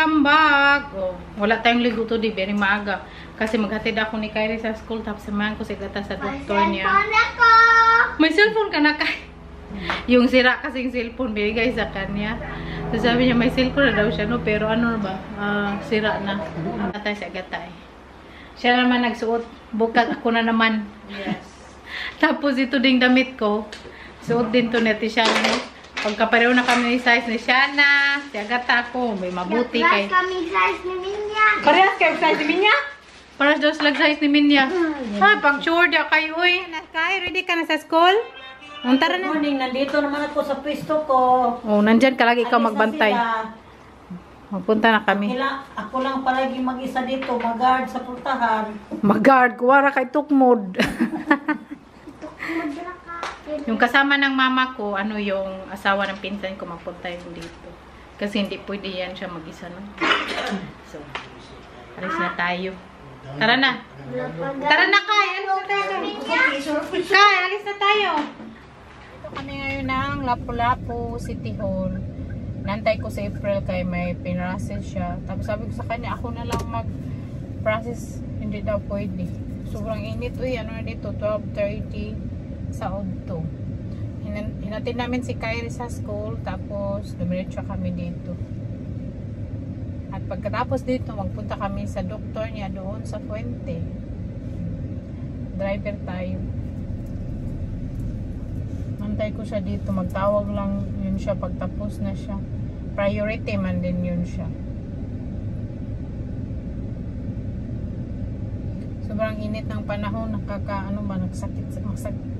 Welcome back! Oh, wala tayong ligo today, very maaga. Kasi maghatid ako ni Kyrie sa school, tapos samahan ko si Gata sa doktor niya. May cellphone ka na, Kai? Yung sira kasing cellphone, binigay sa kanya. So sabi niya, may cellphone na daw siya, no? Pero ano ba? Sira na. Tatay sa Gata eh. Siya naman nagsuot. Bukag ako na naman. Yes. Tapos ito ding damit ko. Suot din to neti siya, no? Pagkapareho na kami ni size ni Shana, si Agata ako, may mabuti kay... Parehas kami size ni Minya. Parehas kayo size ni Minya? Parehas daw sila size ni Minya. Ay, pang sure dia kayo, uy. Kai, ready ka na sa school? Tara na. Morning, nandito naman ako sa pwesto ko. Oh, nandyan ka lagi ikaw Alis na magbantay. sila. Magpunta na kami. Ako lang palagi mag-isa dito, mag-guard sa pultahan. Mag-guard, kuwara kay Tukmod. Yung kasama ng mama ko, ano yung asawa ng pinsan ko, magpunta yung dito. Kasi hindi pwede yan siya mag-isa, no? So, alis na tayo. Tara na. Tara na, Kai. Alis na tayo. Kai, alis na tayo. Ito kami ngayon ng Lapu-Lapu City Hall. Nantay ko sa April kay may pinrocess siya. Tapos sabi ko sa kanya, ako na lang mag-process. Hindi daw pwede. Sobrang init. Uy, ano na dito? 12:30. Sa Odto. Hinatid namin si Kyrie sa school, tapos dumiretso kami dito. At pagkatapos dito, magpunta kami sa doktor niya doon sa Fuente. Driver tayo. Mantay ko siya dito, magtawag lang yun siya pagtapos na siya. Priority man din yun siya. Sobrang init ng panahon,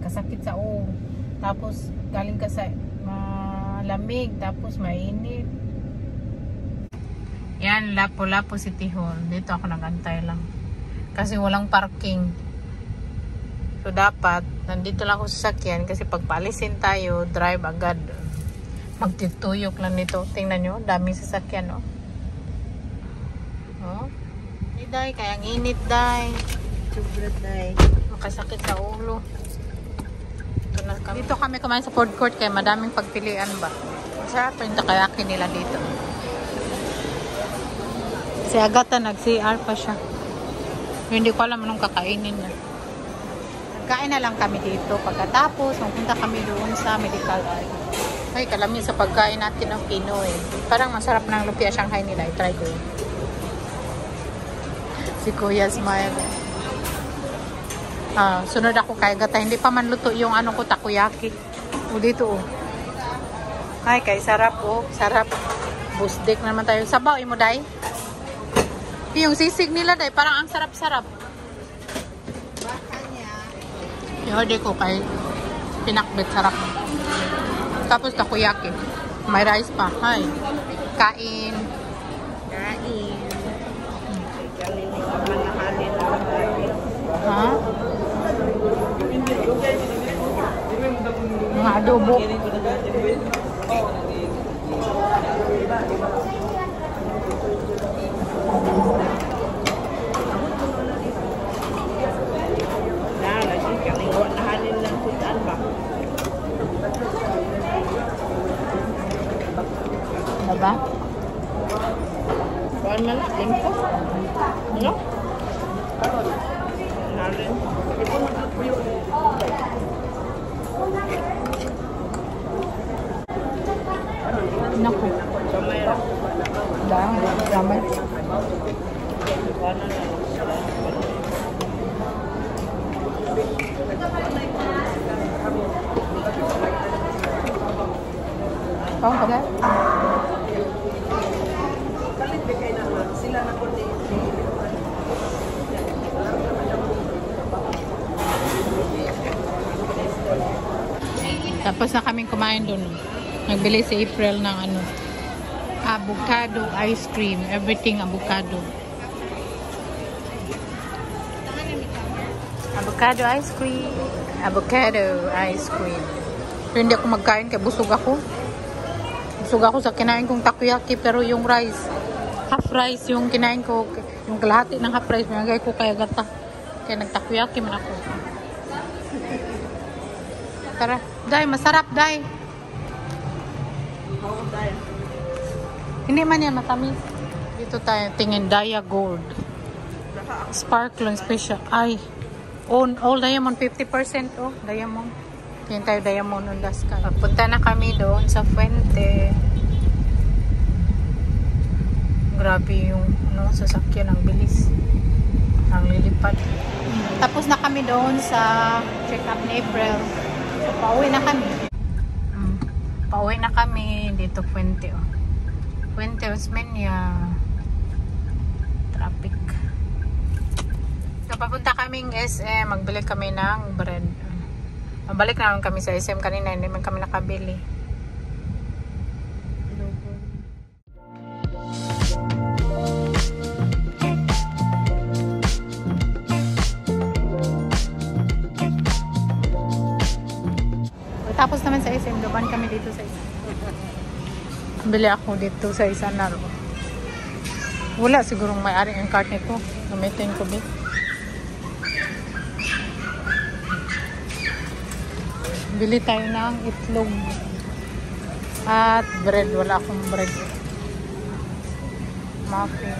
kasakit sa ulo. Tapos galing ka sa malamig, tapos mainit. Yan, Lapu-Lapu City Hall. Dito ako nagantay lang. Kasi walang parking. So dapat, nandito lang ako sa sasakyan kasi pag paalisin tayo, drive agad. Magtituyok lang nito. Tingnan nyo, daming sasakyan, oh. Oh. Hey, day, kayang init, day. Sobrang day. Makasakit sa ulo. Dito kami kumain sa food court kaya madaming pagpilian ba. Masarap yung takoyaki nila dito. Si Agata nag-CR pa siya. Hindi ko alam anong kakainin na. Kain na lang kami dito. Pagkatapos, magpunta kami doon sa medical art. Ay, kalam niyo sa pagkain natin ng Pinoy. Parang masarap ng lumpia Shanghai nila. I-try ko yun. Si Kuya smile. Sunod ako kay Gata. Hindi pa man luto yung ano ko, takoyaki. O dito, oh. Ay, kay sarap, oh. Sarap. Busdik naman tayo. Sabaw, imo, day. Yung sisig nila, day. Parang ang sarap-sarap. Yung order ko kay pinakbet. Sarap. Tapos takoyaki. May rice pa. Ay. Kain. Ha? Mga adobo. Diba? Kuan man na, limpo. No? Naku. Damay. Oh, okay. Tapos na kaming kumain doon. Nagbili si April ng ano, avocado ice cream. Everything avocado. Avocado ice cream. Avocado ice cream. Pero hindi ako magkain kaya busog ako. Busog ako sa kinain kong takoyaki. Pero yung rice, half rice yung kinain ko. Yung kalahati ng half rice, binagay ko kaya Gata. Kaya nagtakoyaki man ako. Tara. Day, masarap, day. Hindi man yan matamis. Dito tayo tingin Daya Gold. Sparkling special. Ay, all diamond 50% oh, diamond. Tingin tayo diamond on the sky. Punta na kami doon sa Fuente. Grabe yung sasakyan, ang bilis. Ang lilipad. Tapos na kami doon sa check-up ni April. So, pauwi na kami. Pauwi na kami dito Fuente oh. Fuente Osmeña. Traffic. So, papunta kaming SM. Magbili kami ng bread. Mabalik na kami sa SM kanina. Hindi man kami nakabili. Tapos naman sa SM. Duman kami dito sa SM. Bili ako dito sa isa na ro. Wala sigurong may-ari ang cart nito. Gamitin ko ba? Bili tayo ng itlog at bread. Wala akong bread. Muffin.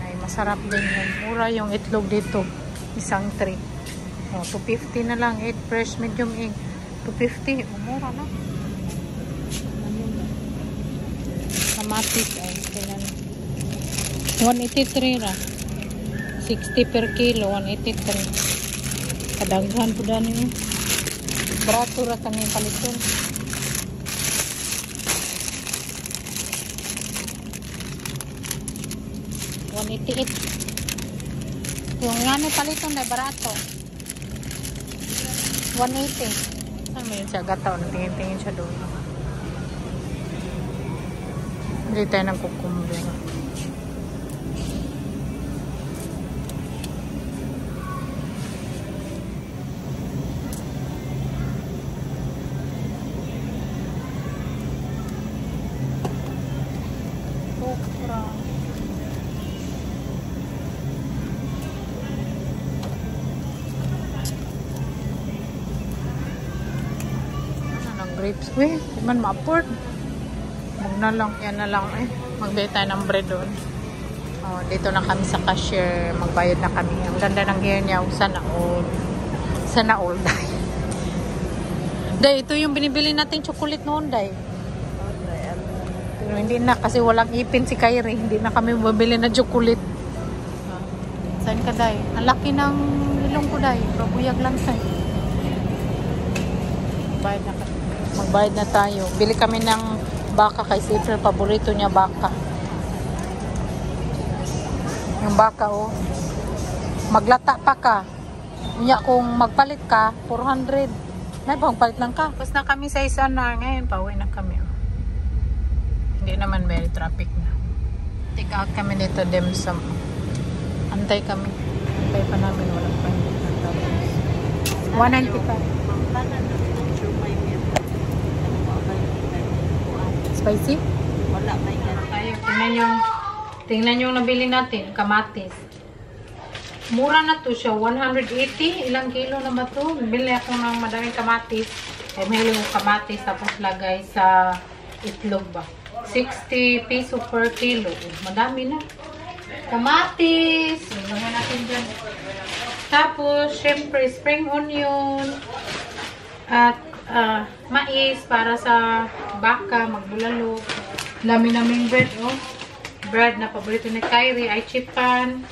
Ay, masarap din yan. Mura yung itlog dito. Isang tray. Oh, 250 na lang. 8 fresh medium egg. 250. Oh, mura na. Kamatis. Ay, kailan. 183 ra. 60 per kilo. 183. Kadaghan po dani yun. Barato ra kami paliton. $188. Yung nga paliton na barato. 180. Saan mo yun siya gataw? Tingin-tingin siya doon. Hindi tayo ng cucumber. Grapes. Uy, di man ma-afford. Huwag na lang. Yan na lang eh. Magbili tayo ng bread doon. Oh, dito na kami sa cashier. Magbayad na kami. Ang ganda ng hair niya. Sana all. Sana all, Day. Day, ito yung binibili natin chocolate noon, Day. Pero hindi na kasi walang ipin si Kyrie. Hindi na kami mabili na chocolate. Saan ka, Day? Ang laki ng ilong ko, Day. Babuyag lang sa'yo. Bayad na kami. Magbayad na tayo. Bili kami ng baka kay April. Paborito niya baka. Yung baka, oh. Maglata pa ka. Unya, kung magpalit ka, 400. May bang palit lang ka. Tapos na kami sa isa na. Ngayon, pauwi na kami. Oh. Hindi naman very traffic na. Take out kami dito, Demsam. Antay kami. Antay pa namin. Walang pa. 195. Spicy? Wala may tayo. Tingnan yung nabili natin. Kamatis. Mura na to siya. 180. Ilang kilo na ba to? Bili ako ng madaming kamatis. Ay, may yung kamatis. Tapos lagay sa itlog ba? 60 peso per kilo. Madami na. Kamatis. Lagyan natin dyan. Tapos, syempre, spring onion. At mais para sa baka, magbulalo. Dami naming bread, oh. Bread na paborito ni Kyrie ay chipan.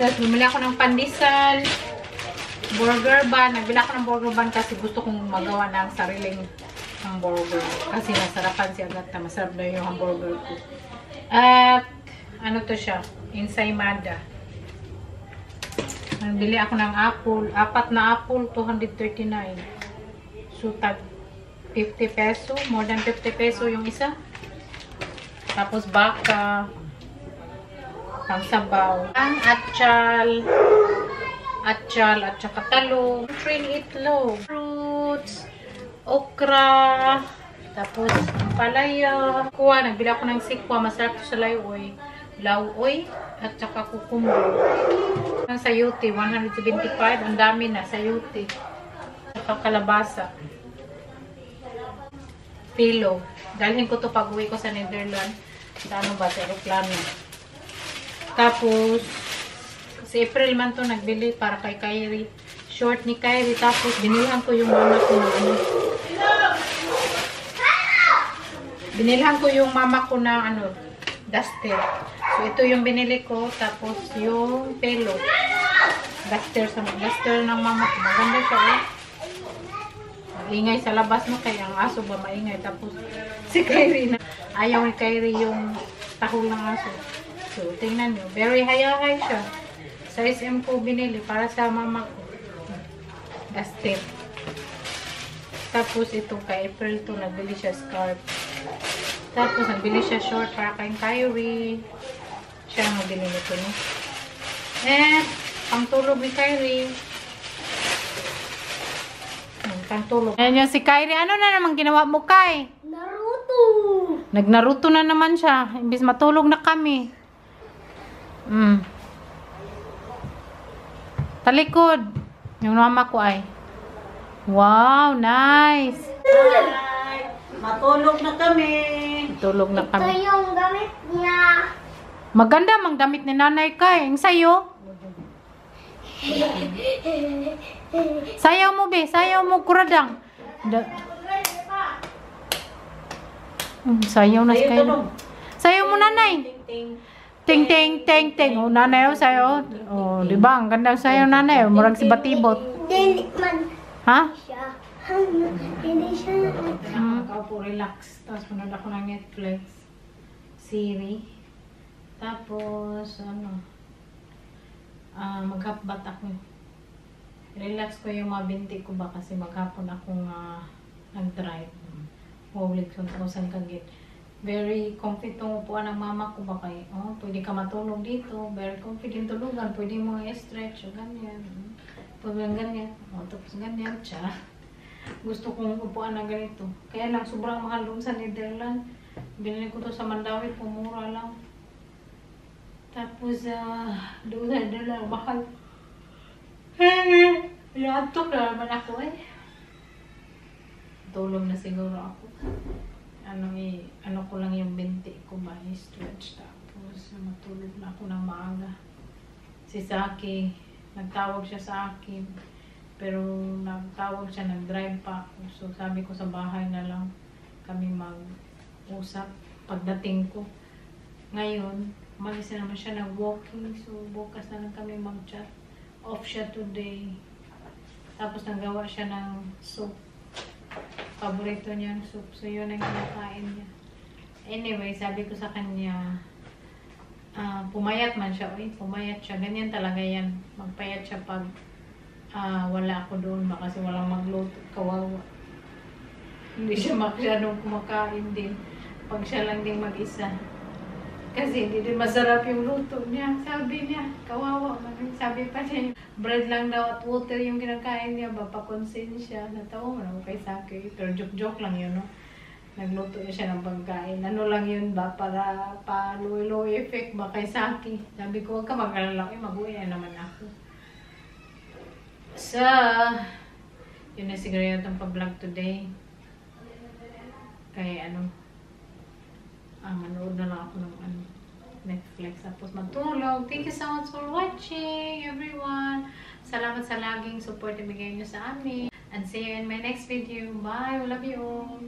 Tapos bumili ako ng pandesal, burger bun. Nagbili ako ng burger bun kasi gusto kong magawa ng sariling hamburger. Kasi nasarapan si Agatha. Masarap na yung hamburger ko. At ano to siya? Ensaymada. Nagbili ako ng apple. 4 na apple, 239. So, tag 50 peso. More than 50 peso yung isa. Tapos baka. Pangsabaw. Ang atchal at saka talong. Train itlog. Fruits. Okra. Tapos palaya. Kuha. Nagbili ako ng sikwa. Masarap to sa layoy. Lauoy. At saka kukumbo. Ang sayuti. 175. Ang dami na sayuti. Kalabasa. Pilo. Dalhin ko to pag uwi ko sa Netherlands. Sa ano ba? Sa aeroplano. Tapos, kasi April man to nagbili para kay Kyrie. Short ni Kyrie. Tapos, binilhan ko yung mama ko ng ano. Binilhan ko yung mama ko ng ano, duster. So, ito yung binili ko. Tapos, yung pelo. Duster ng mama ko. Maganda siya, eh. Ingay sa labas mo kaya ang aso ba maingay. Tapos, si Kyrie na. Ayaw ni Kyrie yung tahol ng aso. So, tingnan nyo. Very high siya. Size M ko binili para sa mama ko. Duster. Tapos, itong kay April to, nagbili siya scarf. Tapos, nagbili siya short para kay Kyrie. Siya ang nagbili nito, no? And, pangtulog ni Kyrie. Pangtulog. Ayan yung si Kyrie. Ano na naman ginawa mo, Kai? Naruto! Nagnaruto na naman siya. Imbis matulog na kami. Talikod. Yung mama ko ay. Wow, nice. Hi! Matulog na kami. Tulog na Ito kami. yung gamit niya. Maganda mang damit ni nanay Kai. Ang sayo. Sayaw mo, be. Sayaw mo, kuradang. Sayaw na si Kai. Sayaw mo, nanay. Ting, ting, ting, ting. Oh, nanay, oh, sayaw. Oh, di ba? Ang ganda sayaw, nanay. Oh, murag si Batibot. Hindi man Ha? siya. Hindi siya. Kaupo, relax. Tapos manood ako ng Netflix series. Tapos, ano, maghapbat ako. Relax ko yung mga binti ko ba kasi maghapon akong nag-drive. Huwag kung saan kagit. Very comfy itong upuan ng mama ko ba kayo. Oh, pwede ka matulog dito. Very comfy din tulugan. Pwede mo i-stretch o ganyan. Pwede ganyan. O, tapos ganyan siya. Gusto kong upuan na ganito. Kaya lang sobrang mahal doon sa Netherlands. Binili ko to sa Mandawi. Pumura lang. Tapos, doon sa Netherlands. Mahal. Inaantok na naman ako eh. Tulog na siguro ako. Ano ko lang yung binti ko ba, i-stretch. Tapos matulog na ako ng maaga. Si Saki, nagtawag siya sa akin. Pero nagtawag siya, nag-drive pa ako. So sabi ko sa bahay na lang kami mag-usap pagdating ko. Ngayon, umalis na naman siya nag-walking. So bukas na lang kami mag-chat. Off siya today. Tapos nagawa siya ng soup. Paborito niyang soup. So, yun ang kinakain niya. Anyway, sabi ko sa kanya, pumayat man siya. Uy, pumayat siya. Ganyan talaga yan. Magpayat siya pag wala ako doon ba kasi walang magluto. Kawawa. Hindi siya masyadong kumakain din. Pag siya lang din mag-isa. Kasi hindi din masarap yung luto niya. Sabi niya, kawawa man. Sabi pa niya, bread lang daw at water yung kinakain niya. Papakonsensya. Natawa mo na kay Saki. Pero joke-joke lang yun, no? Nagluto niya siya ng pagkain. Ano lang yun ba? Para pa-low effect ba kay Saki? Sabi ko, huwag ka mag-alala. Mag-uwi na naman ako. So, yun na siguro yung itong pa-vlog today. Kaya manood na lang ako ng Netflix. Tapos matulog. Thank you so much for watching, everyone. Salamat sa laging support na bigay niyo sa amin. And see you in my next video. Bye! We love you all.